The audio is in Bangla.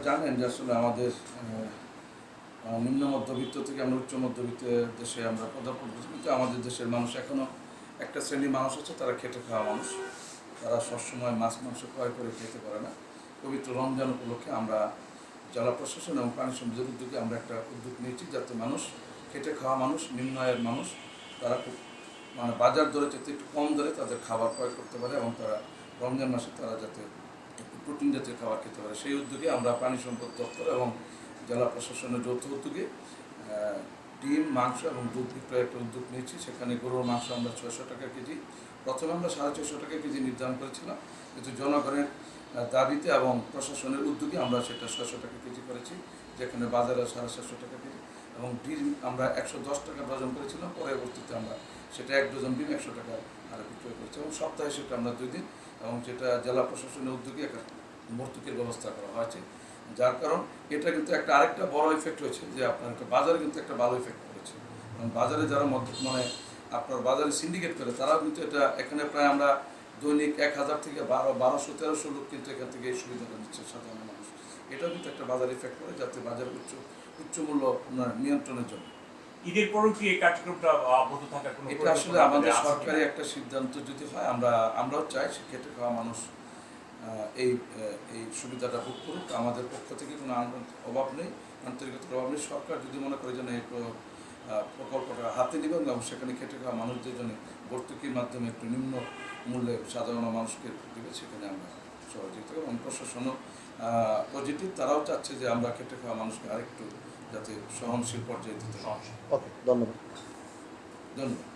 জানেন যে আসলে আমাদের নিম্ন মধ্যবিত্ত থেকে আমরা উচ্চ মধ্যবিত্ত দেশে আমরা পদার্পণ করছি, কিন্তু আমাদের দেশের মানুষ এখনও একটা শ্রেণীর মানুষ আছে, তারা খেটে খাওয়া মানুষ। তারা সবসময় মাছ মাংস ক্রয় করে খেতে পারে না। পবিত্র রমজান উপলক্ষে আমরা জেলা প্রশাসন এবং প্রাণী সম্পদের উদ্যোগে আমরা একটা উদ্যোগ নিয়েছি, যাতে মানুষ খেটে খাওয়া মানুষ, নিম্ন আয়ের মানুষ, তারা খুব বাজার দরে যাতে একটু কম দরে তাদের খাবার ক্রয় করতে পারে এবং তারা রমজান মাসে তারা যাতে একটু প্রোটিন জাতীয় খাবার খেতে পারে, সেই উদ্যোগে আমরা প্রাণী সম্পদ দপ্তর এবং জেলা প্রশাসনের যৌথ উদ্যোগে ডিম, মাংস এবং দুধ বিক্রয়ের একটা উদ্যোগ নিয়েছি। সেখানে গরুর মাংস আমরা 600 টাকা কেজি, প্রথমে আমরা 650 টাকা কেজি নির্ধারণ করেছিলাম, কিন্তু জনগণের দাবিতে এবং প্রশাসনের উদ্যোগে আমরা সেটা 600 টাকা কেজি করেছি, যেখানে বাজারে 750 টাকা কেজি। এবং ডিম আমরা 110 টাকা ডজন করেছিলাম, পরবর্তীতে আমরা সেটা 1 ডজন ডিম 100 টাকা হারে বিক্রয় করেছি এবং সপ্তাহে সেটা আমরা 2 দিন, এবং যেটা জেলা প্রশাসনের উদ্যোগে একটা ভর্তুকির ব্যবস্থা করা হয়েছে। যার কারণ এটা কিন্তু একটা আরেকটা বড় ইফেক্ট হয়েছে যে আপনার একটা বাজারে কিন্তু একটা ভালো ইফেক্ট করেছে, কারণ বাজারে যারা আপনার বাজারে সিন্ডিকেট করে তারাও কিন্তু এটা এখানে প্রায় আমরা দৈনিক 1000 থেকে 1200-1300 লোক কিন্তু এখান থেকে এই সুবিধাটা দিচ্ছে সাধারণ মানুষ। এটাও কিন্তু একটা বাজার ইফেক্ট করে, যাতে বাজার উচ্চ মূল্য নিয়ন্ত্রণের জন্য। ঈদের পরও কি এই কার্যক্রমটা অব্যাহত থাকার কোনো এটা আসলে আমাদের সরকারি একটা সিদ্ধান্ত যদি হয়, আমরাও চাই সে খেটে খাওয়া মানুষ এই সুবিধাটা ভোগ করুক। আমাদের পক্ষ থেকে কোনো অভাব নেই, আন্তরিকতার অভাব নেই। সরকার যদি মনে করে যেন এই প্রকল্পটা হাতে নেবেন এবং সেখানে খেটে খাওয়া মানুষদের জন্য ভর্তুকির মাধ্যমে একটু নিম্ন মূল্যে সাধারণ মানুষকে দেবে, সেখানে আমরা সহযোগিতা করব। এবং প্রশাসনও পজিটিভ, তারাও চাচ্ছে যে আমরা খেটে খাওয়া মানুষকে আরেকটু যাতে সহনশীল পর্যায়ে দিতে। ওকে, ধন্যবাদ। ধন্যবাদ।